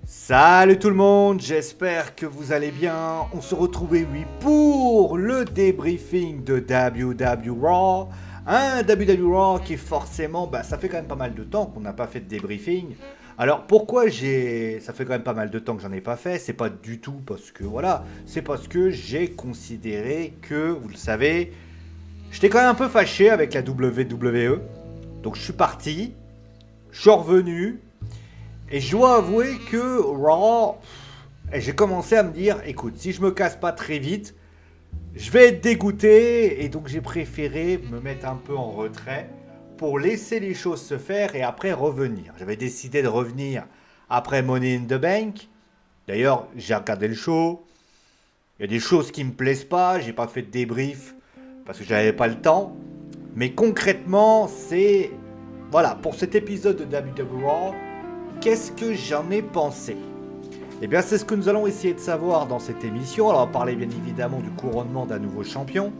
Salut tout le monde, j'espère que vous allez bien. On se retrouve pour le débriefing de WWE Raw. Un WWE Raw qui forcément, ça fait quand même pas mal de temps qu'on n'a pas fait de débriefing. Alors pourquoi ça fait quand même pas mal de temps que j'en ai pas fait, c'est pas du tout parce que c'est parce que j'ai considéré que, vous le savez, j'étais quand même un peu fâché avec la WWE. Donc je suis parti, je suis revenu. Et je dois avouer que Raw, j'ai commencé à me dire, écoute, si je me casse pas très vite, je vais être dégoûté. Et donc j'ai préféré me mettre un peu en retrait pour laisser les choses se faire et après revenir. J'avais décidé de revenir après Money in the Bank. D'ailleurs, j'ai regardé le show. Il y a des choses qui me plaisent pas, j'ai pas fait de débrief parce que j'avais pas le temps. Mais concrètement, c'est... Voilà, pour cet épisode de WWE Raw, qu'est-ce que j'en ai pensé? Eh bien, c'est ce que nous allons essayer de savoir dans cette émission. Alors, on va parler bien évidemment du couronnement d'un nouveau champion.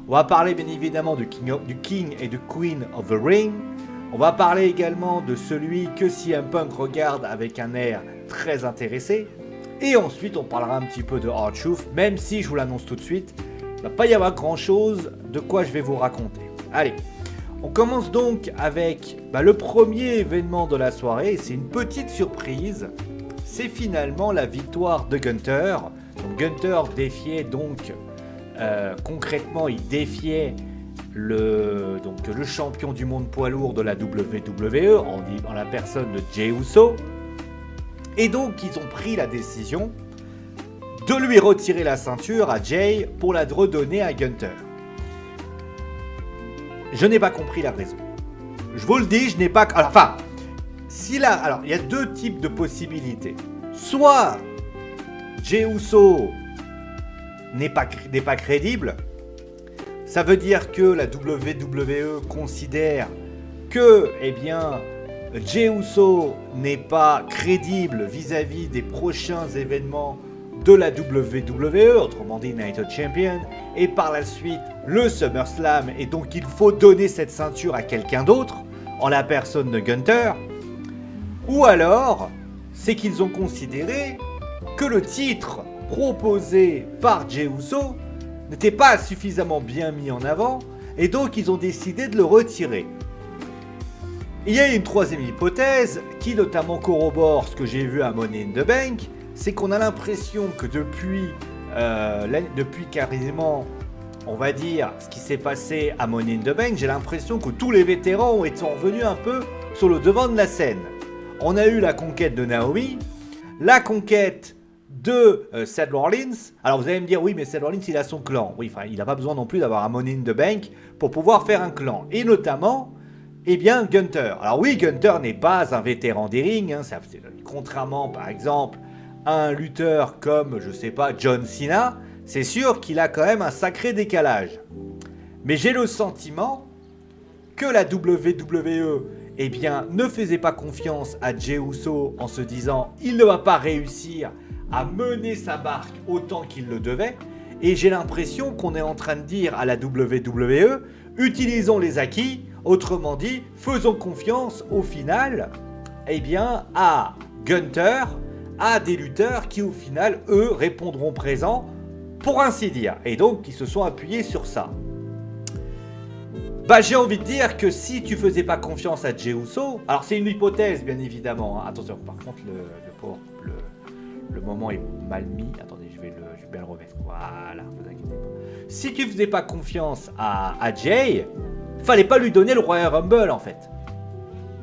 On va parler bien évidemment du King et du Queen of the Ring. On va parler également de celui que CM Punk regarde avec un air très intéressé. Et ensuite, on parlera un petit peu de R-Truth, même si, je vous l'annonce tout de suite, il ne va pas y avoir grand-chose de quoi je vais vous raconter. Allez, on commence donc avec le premier événement de la soirée, c'est une petite surprise, c'est finalement la victoire de Gunther. Donc Gunther défiait donc, concrètement il défiait le champion du monde poids lourd de la WWE en la personne de Jey Uso. Et donc ils ont pris la décision de lui retirer la ceinture à Jey pour la redonner à Gunther. Je n'ai pas compris la raison. Je vous le dis, je n'ai pas... Alors, il y a deux types de possibilités. Soit Jey Uso n'est pas crédible. Ça veut dire que la WWE considère que, Jey Uso n'est pas crédible vis-à-vis des prochains événements de la WWE, autrement dit Night Champion, et par la suite le SummerSlam, et donc il faut donner cette ceinture à quelqu'un d'autre, en la personne de Gunther. Ou alors, c'est qu'ils ont considéré que le titre proposé par Jey Uso n'était pas suffisamment bien mis en avant, et donc ils ont décidé de le retirer. Il y a une troisième hypothèse, qui notamment corrobore ce que j'ai vu à Money in the Bank, c'est qu'on a l'impression que depuis carrément, on va dire, ce qui s'est passé à Money in the Bank, j'ai l'impression que tous les vétérans ont été revenus un peu sur le devant de la scène. On a eu la conquête de Naomi, la conquête de Seth Rollins. Alors vous allez me dire, oui, mais Seth Rollins, il a son clan. Oui, il n'a pas besoin non plus d'avoir un Money in the Bank pour pouvoir faire un clan. Et notamment, Gunther. Alors oui, Gunther n'est pas un vétéran des rings, contrairement par exemple un lutteur comme, je sais pas, John Cena, c'est sûr qu'il a quand même un sacré décalage. Mais j'ai le sentiment que la WWE, ne faisait pas confiance à Jey Uso en se disant il ne va pas réussir à mener sa barque autant qu'il le devait. Et j'ai l'impression qu'on est en train de dire à la WWE, utilisons les acquis, autrement dit, faisons confiance au final, à Gunther, à des lutteurs qui au final, eux, répondront présents, pour ainsi dire. Et donc, ils se sont appuyés sur ça. J'ai envie de dire que si tu faisais pas confiance à Jey Uso, alors c'est une hypothèse, bien évidemment. Attention, par contre, le moment est mal mis. Attendez, je vais bien le remettre. Voilà, vous inquiétez pas. Si tu faisais pas confiance à Jey, fallait pas lui donner le Royal Rumble, en fait.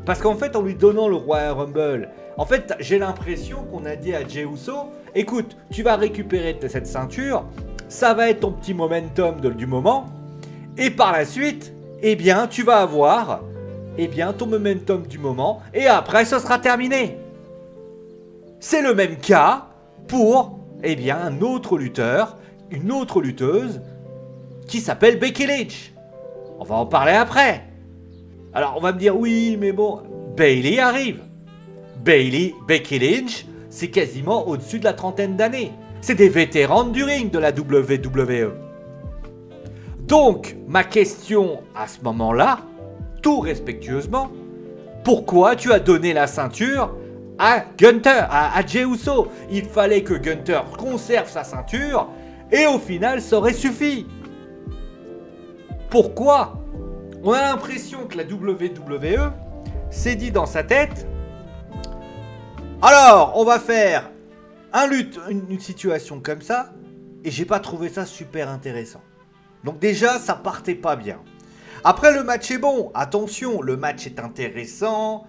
Parce qu'en fait, en lui donnant le Royal Rumble, en fait, j'ai l'impression qu'on a dit à Jey Uso, écoute, tu vas récupérer cette ceinture, ça va être ton petit momentum du moment, et par la suite, tu vas avoir, ton momentum du moment, et après, ce sera terminé. C'est le même cas pour, un autre lutteur, une autre lutteuse, qui s'appelle Becky Lynch. On va en parler après. Alors, on va me dire, oui, mais bon, Bayley arrive. Becky Lynch, c'est quasiment au-dessus de la trentaine d'années. C'est des vétérans du ring de la WWE. Donc, ma question à ce moment-là, tout respectueusement, pourquoi tu as donné la ceinture à Gunther, à Jey Uso. Il fallait que Gunther conserve sa ceinture et au final, ça aurait suffi. Pourquoi? On a l'impression que la WWE s'est dit dans sa tête, alors, on va faire une situation comme ça, et j'ai pas trouvé ça super intéressant. Donc déjà, ça partait pas bien. Après, le match est bon. Attention, le match est intéressant,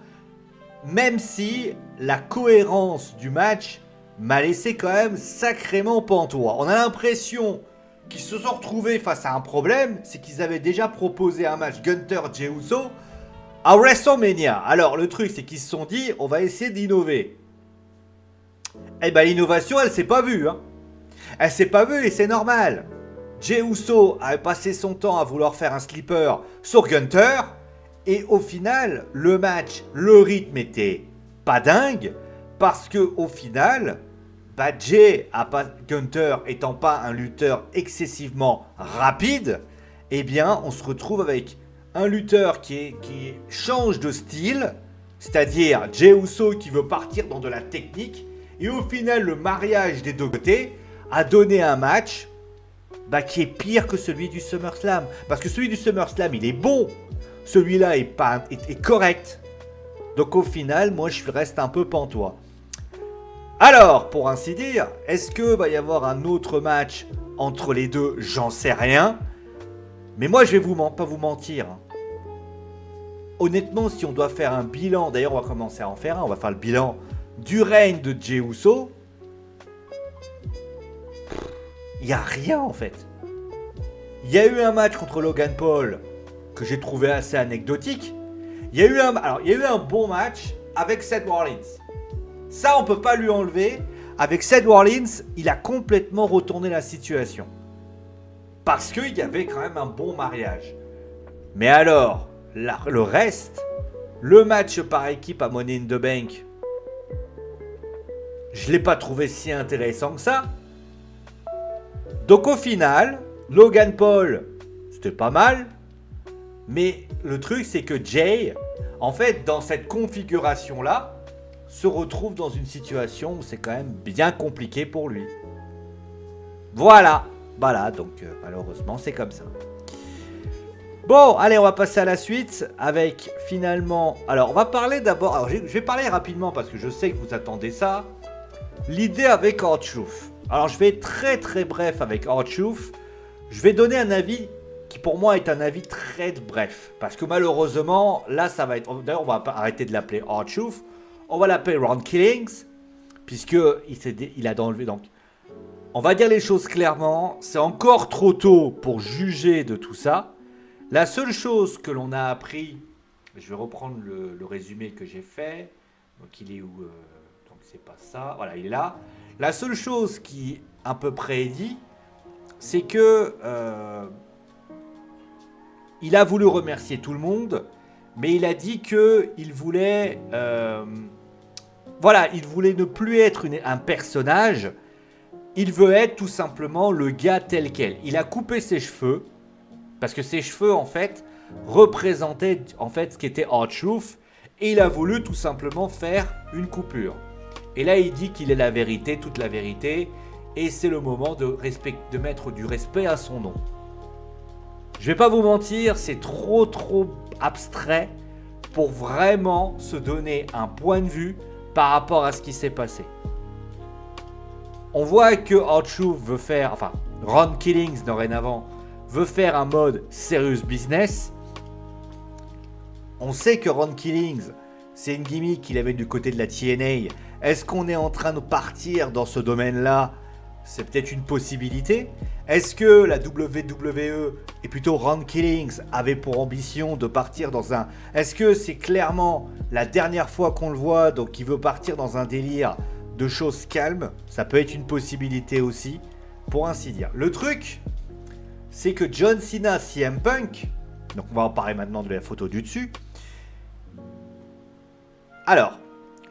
même si la cohérence du match m'a laissé quand même sacrément pantois. On a l'impression qu'ils se sont retrouvés face à un problème, c'est qu'ils avaient déjà proposé un match Gunther-Jey Uso à WrestleMania. Alors, le truc, c'est qu'ils se sont dit, on va essayer d'innover. Eh ben, l'innovation, elle s'est pas vue. Hein. Elle s'est pas vue et c'est normal. Jey Uso a passé son temps à vouloir faire un sleeper sur Gunther. Et au final, le match, le rythme était pas dingue. Parce que au final, Gunther étant pas un lutteur excessivement rapide, eh bien, on se retrouve avec un lutteur qui change de style. C'est-à-dire Jey Uso qui veut partir dans de la technique. Et au final, le mariage des deux côtés a donné un match qui est pire que celui du SummerSlam. Parce que celui du SummerSlam, il est bon. Celui-là est correct. Donc au final, moi, je reste un peu pantois. Alors, pour ainsi dire, est-ce que va y avoir un autre match entre les deux? J'en sais rien. Mais moi, je vais pas vous mentir. Honnêtement, si on doit faire un bilan, d'ailleurs, on va commencer à en faire un. On va faire le bilan du règne de Jey Uso, il n'y a rien en fait. Il y a eu un match contre Logan Paul que j'ai trouvé assez anecdotique. Il y a eu un bon match avec Seth Rollins. Ça, on peut pas lui enlever. Avec Seth Rollins, il a complètement retourné la situation. Parce qu'il y avait quand même un bon mariage. Mais alors, le reste, le match par équipe à Money in the Bank, je l'ai pas trouvé si intéressant que ça. Donc au final, Logan Paul, c'était pas mal. Mais le truc, c'est que Jey, en fait, dans cette configuration-là, se retrouve dans une situation où c'est quand même bien compliqué pour lui. Voilà, donc malheureusement, c'est comme ça. Bon, allez, on va passer à la suite avec finalement... Alors, on va parler d'abord... Alors, je vais parler rapidement parce que je sais que vous attendez ça. L'idée avec R-Truth. Alors, je vais être très très bref avec R-Truth. Je vais donner un avis qui pour moi est un avis très bref. Parce que malheureusement, là, ça va être... D'ailleurs, on va arrêter de l'appeler R-Truth. On va l'appeler Ron Killings. Puisqu'il a enlevé... Donc, on va dire les choses clairement. C'est encore trop tôt pour juger de tout ça. La seule chose que l'on a appris, je vais reprendre le résumé que j'ai fait. Donc il est où donc c'est pas ça. Voilà, il est là. La seule chose qui à peu près est dit, c'est que il a voulu remercier tout le monde, mais il a dit que il voulait, il voulait ne plus être un personnage. Il veut être tout simplement le gars tel quel. Il a coupé ses cheveux. Parce que ses cheveux, en fait, représentaient en fait ce qu'était R-Truth. Et il a voulu tout simplement faire une coupure. Et là, il dit qu'il est la vérité, toute la vérité. Et c'est le moment de mettre du respect à son nom. Je vais pas vous mentir, c'est trop abstrait pour vraiment se donner un point de vue par rapport à ce qui s'est passé. On voit que R-Truth veut faire... Enfin, Ron Killings, dorénavant... veut faire un mode serious business. On sait que Ron Killings, c'est une gimmick qu'il avait du côté de la TNA. Est-ce qu'on est en train de partir dans ce domaine-là? C'est peut-être une possibilité. Est-ce que la WWE, et plutôt Ron Killings, avait pour ambition de partir dans un... Est-ce que c'est clairement la dernière fois qu'on le voit, donc il veut partir dans un délire de choses calmes? Ça peut être une possibilité aussi, pour ainsi dire. Le truc... c'est que John Cena, CM Punk, donc on va en parler maintenant de la photo du dessus. Alors,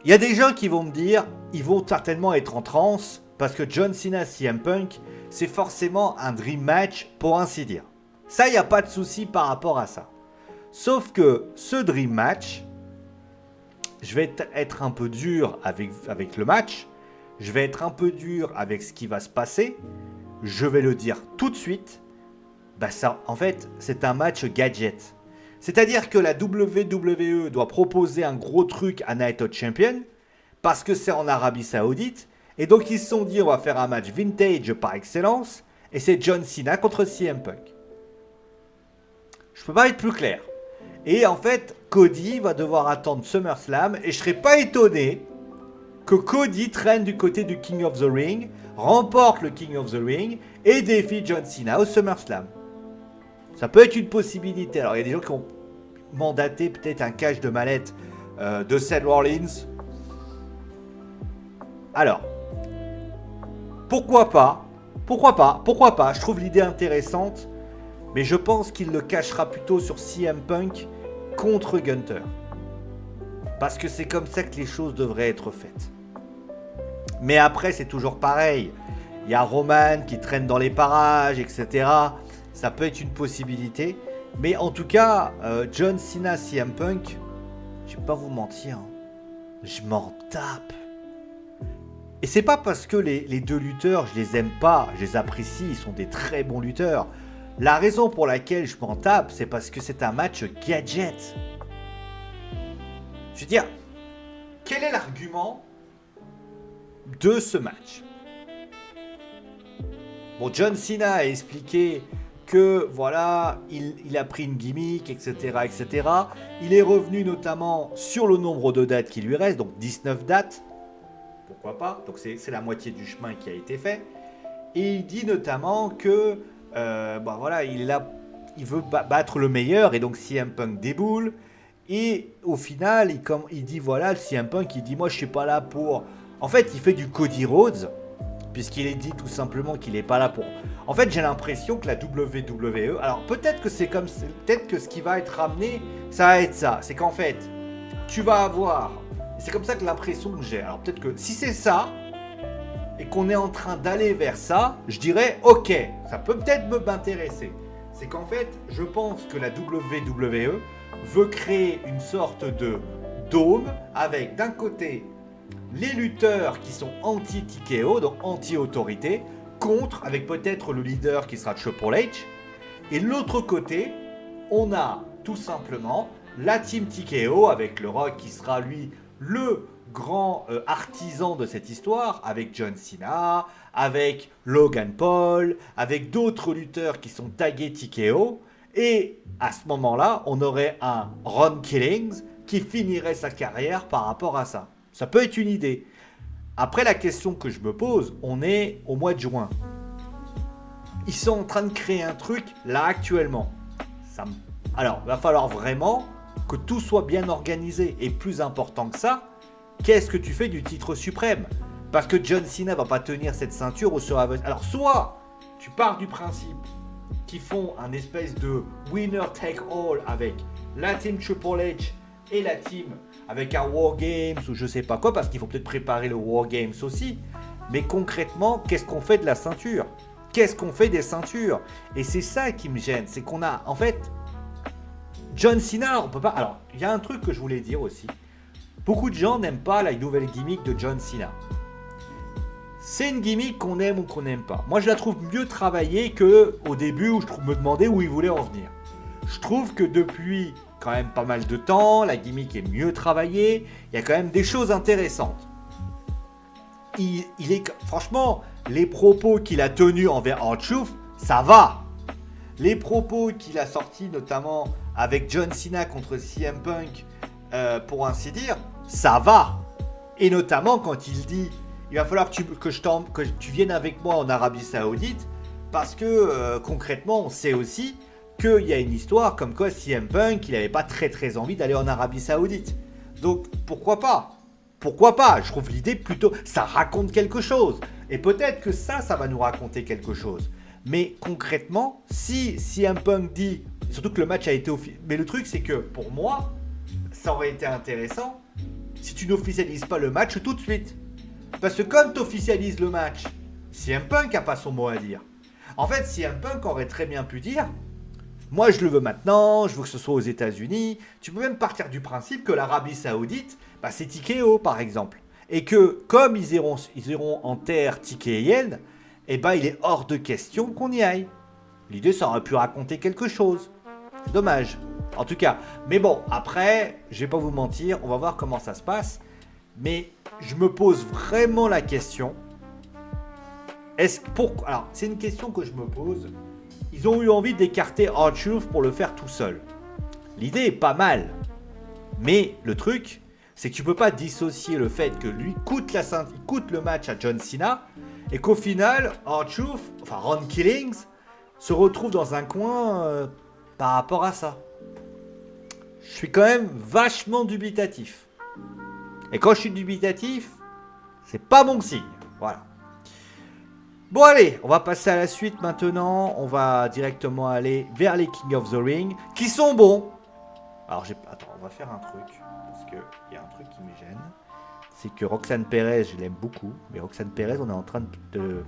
il y a des gens qui vont me dire, ils vont certainement être en transe, parce que John Cena, CM Punk, c'est forcément un dream match, pour ainsi dire. Ça, il n'y a pas de souci par rapport à ça. Sauf que ce dream match, je vais être un peu dur avec le match. Je vais être un peu dur avec ce qui va se passer. Je vais le dire tout de suite. Bah ça, en fait, c'est un match gadget. C'est-à-dire que la WWE doit proposer un gros truc à Night of Champions parce que c'est en Arabie Saoudite. Et donc ils se sont dit on va faire un match vintage par excellence. Et c'est John Cena contre CM Punk. Je peux pas être plus clair. Et en fait, Cody va devoir attendre SummerSlam. Et je serais pas étonné que Cody traîne du côté du King of the Ring, remporte le King of the Ring et défie John Cena au SummerSlam. Ça peut être une possibilité. Alors il y a des gens qui ont mandaté peut-être un cache de mallette de Seth Rollins. Alors, pourquoi pas? Je trouve l'idée intéressante, mais je pense qu'il le cachera plutôt sur CM Punk contre Gunther. Parce que c'est comme ça que les choses devraient être faites. Mais après, c'est toujours pareil. Il y a Roman qui traîne dans les parages, etc. Ça peut être une possibilité. Mais en tout cas, John Cena, CM Punk, je vais pas vous mentir, je m'en tape. Et c'est pas parce que les deux lutteurs, je les aime pas, je les apprécie, ils sont des très bons lutteurs. La raison pour laquelle je m'en tape, c'est parce que c'est un match gadget. Je veux dire, quel est l'argument de ce match? Bon, John Cena a expliqué que voilà, il a pris une gimmick, etc., etc. Il est revenu notamment sur le nombre de dates qui lui reste, donc 19 dates. Pourquoi pas? Donc c'est la moitié du chemin qui a été fait. Et il dit notamment que voilà, il veut battre le meilleur et donc CM Punk déboule. Et au final, il dit voilà, CM Punk, il dit moi je suis pas là pour. En fait, il fait du Cody Rhodes, puisqu'il est dit tout simplement qu'il est pas là pour. En fait, j'ai l'impression que la WWE. Alors peut-être que peut-être que ce qui va être ramené, ça va être ça. C'est qu'en fait, tu vas avoir. C'est comme ça que l'impression que j'ai. Alors peut-être que si c'est ça et qu'on est en train d'aller vers ça, je dirais ok, ça peut peut-être m'intéresser. C'est qu'en fait, je pense que la WWE veut créer une sorte de dôme avec d'un côté les lutteurs qui sont anti-TKO, donc anti-autorité, contre, avec peut-être le leader qui sera Triple H, et de l'autre côté, on a tout simplement la team TKO avec le Rock qui sera lui le grand artisan de cette histoire, avec John Cena, avec Logan Paul, avec d'autres lutteurs qui sont tagués TKO. Et à ce moment-là, on aurait un Ron Killings qui finirait sa carrière par rapport à ça. Ça peut être une idée. Après, la question que je me pose, on est au mois de juin. Ils sont en train de créer un truc là actuellement. Alors, il va falloir vraiment que tout soit bien organisé. Et plus important que ça, qu'est-ce que tu fais du titre suprême? Parce que John Cena va pas tenir cette ceinture au Survivor. Alors, soit tu pars du principe qu'ils font un espèce de winner take all avec la team Triple H et la team avec un War Games ou je sais pas quoi, parce qu'il faut peut-être préparer le War Games aussi. Mais concrètement, qu'est-ce qu'on fait de la ceinture? Qu'est-ce qu'on fait des ceintures? Et c'est ça qui me gêne, c'est qu'on a, en fait, John Cena, on peut pas. Alors, il y a un truc que je voulais dire aussi. Beaucoup de gens n'aiment pas la nouvelle gimmick de John Cena. C'est une gimmick qu'on aime ou qu'on n'aime pas. Moi, je la trouve mieux travaillée qu'au début où je me demandais où il voulait en venir. Je trouve que depuis quand même pas mal de temps, la gimmick est mieux travaillée. Il y a quand même des choses intéressantes. Franchement, les propos qu'il a tenus envers R-Truth, ça va. Les propos qu'il a sortis, notamment avec John Cena contre CM Punk, pour ainsi dire, ça va. Et notamment quand il dit il va falloir que tu viennes avec moi en Arabie Saoudite, parce que concrètement, on sait aussi qu'il y a une histoire comme quoi CM Punk, il n'avait pas très envie d'aller en Arabie Saoudite. Donc pourquoi pas? Pourquoi pas? Je trouve l'idée plutôt, ça raconte quelque chose. Et peut-être que ça va nous raconter quelque chose. Mais concrètement, si CM Punk dit, surtout que le match a été mais le truc c'est que pour moi, ça aurait été intéressant si tu n'officialises pas le match tout de suite. Parce que comme tu officialises le match, CM Punk n'a pas son mot à dire. En fait, CM Punk aurait très bien pu dire, Moi, je le veux maintenant, je veux que ce soit aux États-Unis. Tu peux même partir du principe que l'Arabie Saoudite, bah, c'est TKO par exemple. Et que comme ils iront en terre TKO, eh ben, il est hors de question qu'on y aille. L'idée, ça aurait pu raconter quelque chose. C'est dommage. En tout cas, mais bon, après, je vais pas vous mentir, on va voir comment ça se passe. Mais je me pose vraiment la question. Alors, c'est une question que je me pose. Ils ont eu envie d'écarter R-Truth pour le faire tout seul. L'idée est pas mal. Mais le truc, c'est que tu peux pas dissocier le fait que lui coûte le match à John Cena et qu'au final, R-Truth, enfin Ron Killings, se retrouve dans un coin par rapport à ça. Je suis quand même vachement dubitatif. Et quand je suis dubitatif, c'est pas bon signe. Voilà. Bon allez, on va passer à la suite maintenant. On va directement aller vers les King of the Ring, qui sont bons. Alors attends, on va faire un truc, parce qu'il y a un truc qui me gêne. C'est que Roxanne Perez, je l'aime beaucoup, mais Roxanne Perez, on est en train de...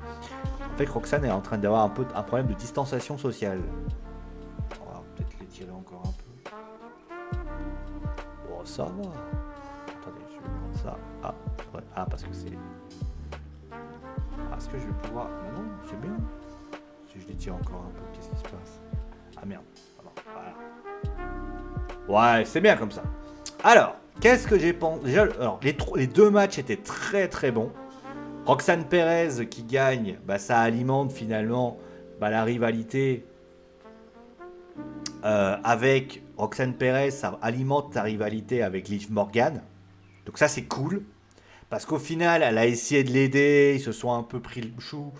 En fait, Roxanne est en train d'avoir un problème de distanciation sociale. On va peut-être l'étirer encore un peu. Bon, ça va. Attendez, je vais prendre ça. Ah, ouais. Ah, parce que c'est... Est-ce que je vais pouvoir... Non, non, c'est bien. Si je l'étire encore un peu, qu'est-ce qui se passe? Ah merde. Voilà. Ouais, c'est bien comme ça. Alors, qu'est-ce que j'ai pensé? Déjà, alors, les deux matchs étaient très très bons. Roxanne Perez qui gagne, bah, ça alimente finalement la rivalité avec Roxanne Perez, ça alimente ta rivalité avec Liv Morgan. Donc ça c'est cool. Parce qu'au final, elle a essayé de l'aider, ils se sont un peu pris le chou,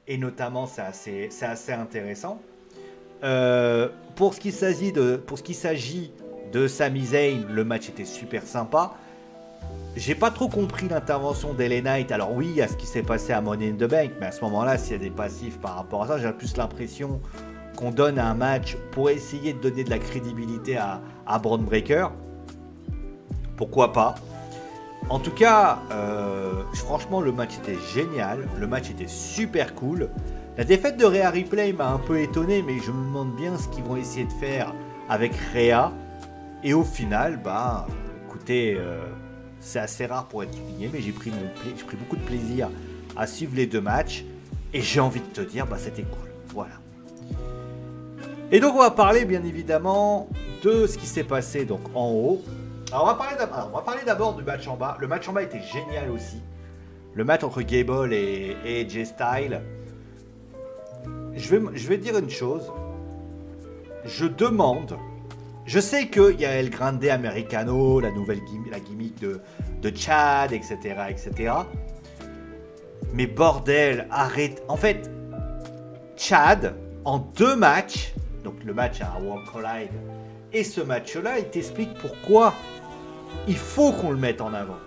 et notamment, c'est assez intéressant. Pour ce qui s'agit de Sami Zayn, le match était super sympa. J'ai pas trop compris l'intervention d'LA Knight. Alors oui, il y a ce qui s'est passé à Money in the Bank, mais à ce moment-là, s'il y a des passifs par rapport à ça, j'ai plus l'impression qu'on donne un match pour essayer de donner de la crédibilité à Bron Breakker. Pourquoi pas? En tout cas, franchement, le match était génial. Le match était super cool. La défaite de Rhea Ripley m'a un peu étonné, mais je me demande bien ce qu'ils vont essayer de faire avec Rhea. Et au final, bah, écoutez, c'est assez rare pour être souligné, mais j'ai pris beaucoup de plaisir à suivre les deux matchs. Et j'ai envie de te dire, bah, c'était cool. Voilà. Et donc, on va parler, bien évidemment, de ce qui s'est passé donc en haut. Alors on va parler d'abord du match en bas. Le match en bas était génial aussi. Le match entre Gable et AJ Styles. Je vais dire une chose. Je sais qu'il y a El Grande Americano, la gimmick de Chad, etc., etc. Mais bordel, arrête. En fait, Chad, en 2 matchs, donc le match à World Collide et ce match-là, il t'explique pourquoi il faut qu'on le mette en avant.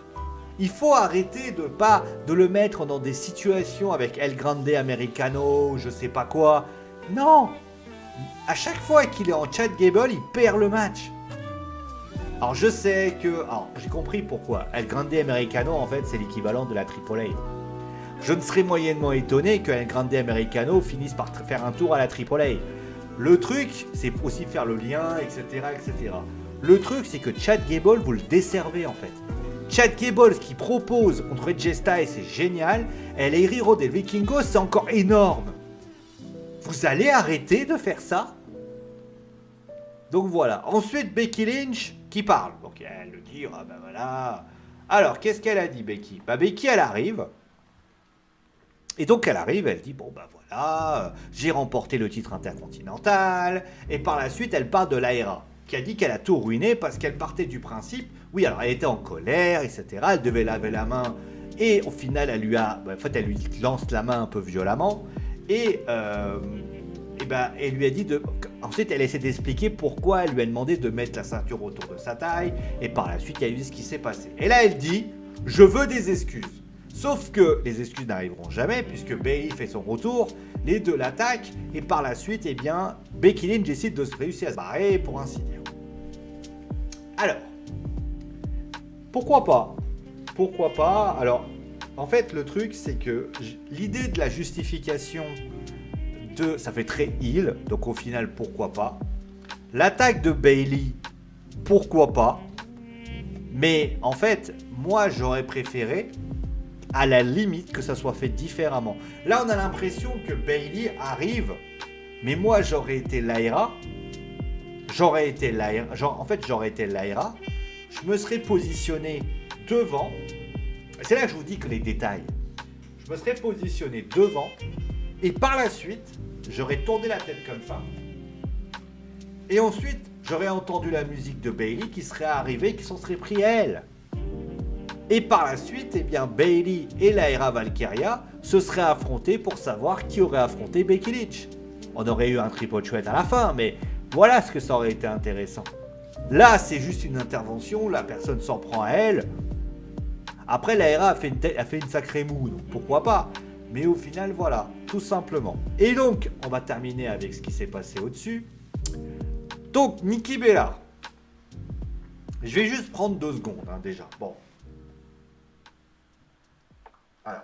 Il faut arrêter de le mettre dans des situations avec El Grande Americano, je sais pas quoi. Non! À chaque fois qu'il est en Chad Gable, il perd le match. Alors je sais que... Alors j'ai compris pourquoi. El Grande Americano, en fait, c'est l'équivalent de la AAA. Je ne serais moyennement étonné que El Grande Americano finisse par faire un tour à la AAA. Le truc, c'est aussi faire le lien, etc., etc. Le truc, c'est que Chad Gable, vous le desservez en fait. Chad Gable, ce qu'il propose contre AJ Styles, c'est génial. Et les Hero des Vikingos, c'est encore énorme. Vous allez arrêter de faire ça? Donc voilà. Ensuite, Becky Lynch qui parle. Donc elle le dit, ah ben voilà. Alors, qu'est-ce qu'elle a dit, Becky? Bah Becky, elle arrive. Et donc elle arrive, elle dit, bon ben voilà, j'ai remporté le titre intercontinental. Et par la suite, elle parle de l'AERA, qui a dit qu'elle a tout ruiné parce qu'elle partait du principe, oui, alors elle était en colère, etc. Elle devait laver la main. Et au final, elle lui lance la main un peu violemment. Et elle lui a dit de... Ensuite, elle essaie d'expliquer pourquoi elle lui a demandé de mettre la ceinture autour de sa taille. Et par la suite, il y a eu ce qui s'est passé. Et là, elle dit, je veux des excuses. Sauf que les excuses n'arriveront jamais puisque Bayley fait son retour, les deux l'attaquent et par la suite, eh bien, Becky Lynch décide de se réussir à se barrer pour ainsi dire. Alors, pourquoi pas? Pourquoi pas? Alors, en fait, le truc, c'est que l'idée de la justification ça fait très heel, donc au final, pourquoi pas? L'attaque de Bayley, pourquoi pas. Mais en fait, moi j'aurais préféré, à la limite, que ça soit fait différemment. Là, on a l'impression que Bayley arrive, mais moi j'aurais été Lyra. J'aurais été Lyra. Je me serais positionné devant. C'est là que je vous dis que les détails. Je me serais positionné devant. Et par la suite, j'aurais tourné la tête comme ça. Et ensuite, j'aurais entendu la musique de Bayley qui serait arrivée, qui s'en serait pris à elle. Et par la suite, eh bien, Bayley et Lyra Valkyria se seraient affrontés pour savoir qui aurait affronté Becky Lynch. On aurait eu un triple threat à la fin, mais voilà ce que ça aurait été intéressant. Là, c'est juste une intervention, la personne s'en prend à elle. Après, Lyra a fait une sacrée moue, donc pourquoi pas. Mais au final, voilà, tout simplement. Et donc, on va terminer avec ce qui s'est passé au-dessus. Donc, Nikki Bella. Je vais juste prendre 2 secondes, déjà. Bon. Alors.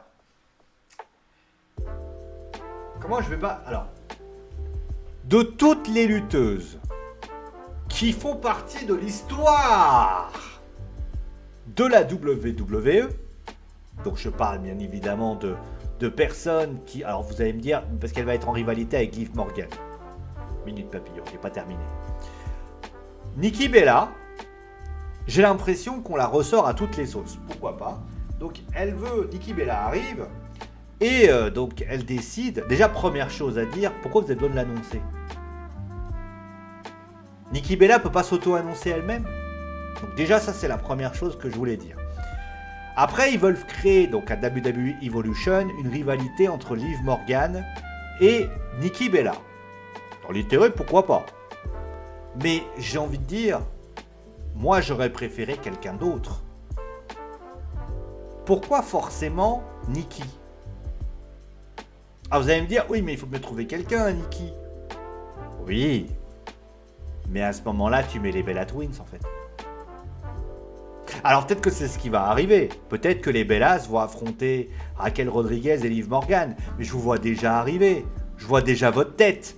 Comment je vais pas... Alors. De toutes les lutteuses qui font partie de l'histoire de la WWE, donc je parle bien évidemment de personnes qui... Alors vous allez me dire, parce qu'elle va être en rivalité avec Liv Morgan. Minute papillon, j'ai pas terminé. Nikki Bella, j'ai l'impression qu'on la ressort à toutes les sauces. Pourquoi pas? Donc Nikki Bella arrive, et donc elle décide... Déjà, première chose à dire, pourquoi vous avez besoin de l'annoncer? Nikki Bella peut pas s'auto-annoncer elle-même. Donc déjà, ça c'est la première chose que je voulais dire. Après, ils veulent créer donc à WWE Evolution une rivalité entre Liv Morgan et Nikki Bella. Dans l'intérêt, pourquoi pas? Mais j'ai envie de dire, moi j'aurais préféré quelqu'un d'autre. Pourquoi forcément Nikki? Ah, vous allez me dire, oui, mais il faut me trouver quelqu'un, Nikki. Oui. Mais à ce moment-là, tu mets les Bella Twins, en fait. Alors peut-être que c'est ce qui va arriver. Peut-être que les Bellas vont affronter Raquel Rodriguez et Liv Morgan. Mais je vous vois déjà arriver. Je vois déjà votre tête.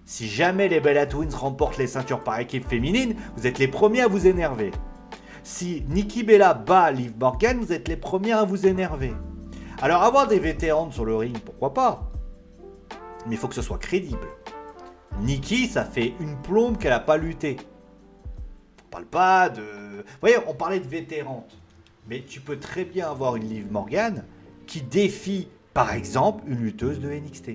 Si jamais les Bella Twins remportent les ceintures par équipe féminine, vous êtes les premiers à vous énerver. Si Nikki Bella bat Liv Morgan, vous êtes les premiers à vous énerver. Alors avoir des vétérantes sur le ring, pourquoi pas? Mais il faut que ce soit crédible. Nikki, ça fait une plombe qu'elle n'a pas lutté. On parle pas de... Vous voyez, on parlait de vétérante. Mais tu peux très bien avoir une Liv Morgan qui défie, par exemple, une lutteuse de NXT.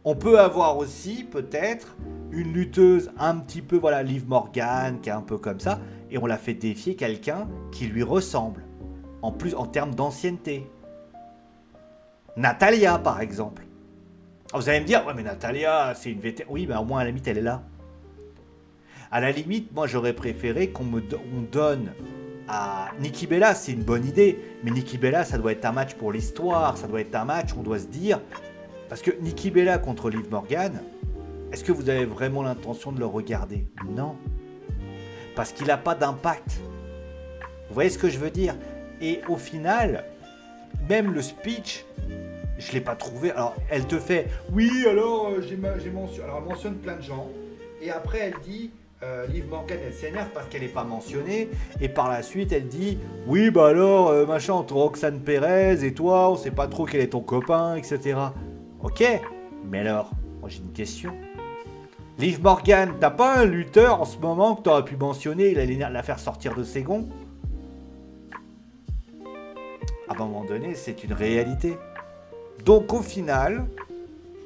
On peut avoir aussi, peut-être, une lutteuse un petit peu, voilà, Liv Morgan, qui est un peu comme ça, et on la fait défier quelqu'un qui lui ressemble. En plus, en termes d'ancienneté. Natalya, par exemple. Alors vous allez me dire, ouais mais Natalya, c'est une vétérane. Oui, mais au moins à la limite, elle est là. À la limite, moi j'aurais préféré qu'on donne à Nikki Bella, c'est une bonne idée. Mais Nikki Bella, ça doit être un match pour l'histoire. Ça doit être un match, on doit se dire. Parce que Nikki Bella contre Liv Morgan, est-ce que vous avez vraiment l'intention de le regarder? Non. Parce qu'il n'a pas d'impact. Vous voyez ce que je veux dire? Et au final, même le speech... Je ne l'ai pas trouvé. Alors, elle te fait, oui, alors, j'ai mentionné. Alors, elle mentionne plein de gens. Et après, elle dit, Liv Morgan, elle s'énerve parce qu'elle n'est pas mentionnée. Et par la suite, elle dit, oui, bah alors, machin, entre Roxane Perez et toi, on ne sait pas trop quel est ton copain, etc. Ok, mais alors, moi j'ai une question. Liv Morgan, t'as pas un lutteur en ce moment que t'aurais pu mentionner, il allait la faire sortir de ses gonds? À un moment donné, c'est une réalité. Donc au final,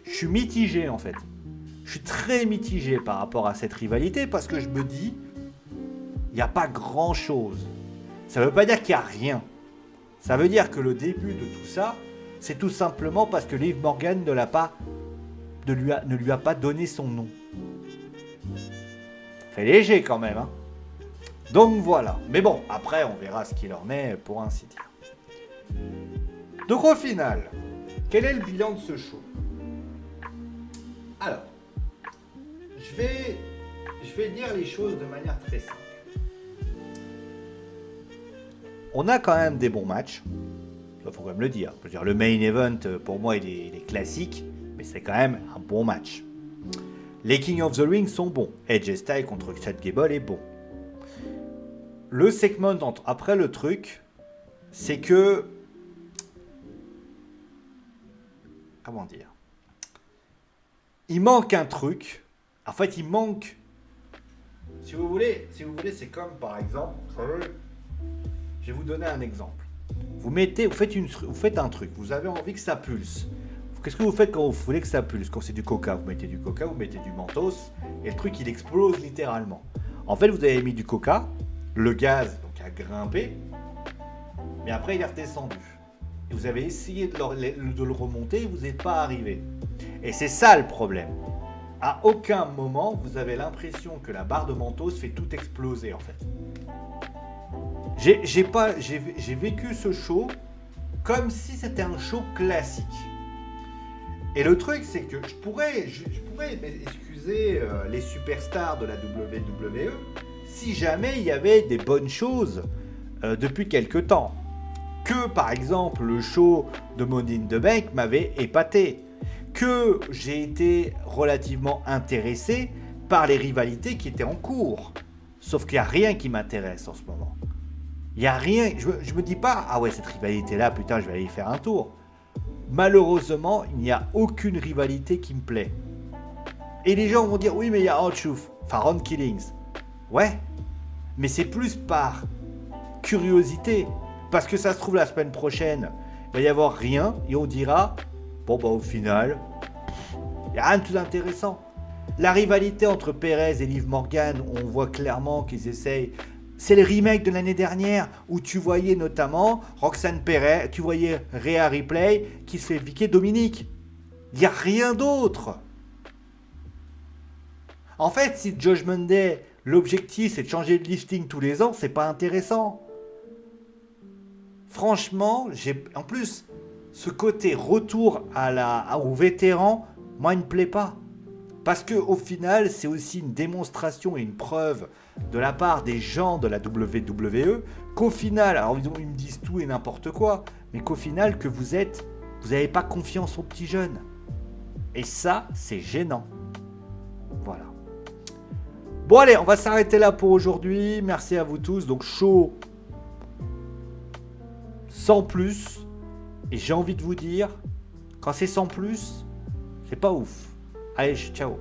je suis mitigé en fait. Je suis très mitigé par rapport à cette rivalité parce que je me dis, il n'y a pas grand chose. Ça ne veut pas dire qu'il n'y a rien. Ça veut dire que le début de tout ça, c'est tout simplement parce que Liv Morgan ne lui a pas donné son nom. Fait léger quand même, hein. Donc voilà. Mais bon, après on verra ce qu'il en est pour ainsi dire. Donc au final... Quel est le bilan de ce show? Alors, je vais dire les choses de manière très simple. On a quand même des bons matchs. Il faut quand même le dire. Je veux dire, le main event, pour moi, il est classique, mais c'est quand même un bon match. Les King of the Ring sont bons. Edge Styles contre Chad Gable est bon. Le segment après le truc, c'est que... Comment dire? Il manque un truc. En fait, il manque... Si vous voulez, c'est comme par exemple... Vous savez, je vais vous donner un exemple. Vous faites un truc. Vous avez envie que ça pulse. Qu'est-ce que vous faites quand vous voulez que ça pulse? Quand c'est du coca, vous mettez du coca, vous mettez du mentos, et le truc, il explose littéralement. En fait, vous avez mis du coca, le gaz donc a grimpé, mais après, il est redescendu. Et vous avez essayé de le remonter, et vous n'êtes pas arrivé. Et c'est ça le problème. À aucun moment, vous avez l'impression que la barre de mentos fait tout exploser, en fait. J'ai vécu ce show comme si c'était un show classique. Et le truc, c'est que je pourrais excuser les superstars de la WWE si jamais il y avait des bonnes choses depuis quelques temps. Que, par exemple, le show de Money in the Bank m'avait épaté. Que j'ai été relativement intéressé par les rivalités qui étaient en cours. Sauf qu'il n'y a rien qui m'intéresse en ce moment. Il n'y a rien, je me dis pas, ah ouais, cette rivalité-là, putain, je vais aller y faire un tour. Malheureusement, il n'y a aucune rivalité qui me plaît. Et les gens vont dire, oui, mais il y a R-Truth, enfin Ron Killings. Ouais, mais c'est plus par curiosité. Parce que ça se trouve, la semaine prochaine, il va y avoir rien, et on dira, bon, bah au final, il n'y a rien de plus intéressant. La rivalité entre Perez et Liv Morgan, on voit clairement qu'ils essayent... C'est le remake de l'année dernière où tu voyais notamment Roxanne Perez, tu voyais Rhea Ripley qui se fait piquer Dominique. Il n'y a rien d'autre. En fait, si Judgment Day, l'objectif c'est de changer de listing tous les ans, c'est pas intéressant. Franchement, en plus, ce côté retour aux vétérans, moi il me plaît pas. Parce qu'au final, c'est aussi une démonstration et une preuve de la part des gens de la WWE qu'au final, alors ils me disent tout et n'importe quoi, mais qu'au final, que vous n'avez pas confiance aux petits jeunes. Et ça, c'est gênant. Voilà. Bon allez, on va s'arrêter là pour aujourd'hui. Merci à vous tous. Donc chaud, sans plus. Et j'ai envie de vous dire, quand c'est sans plus, c'est pas ouf. Allez, ciao.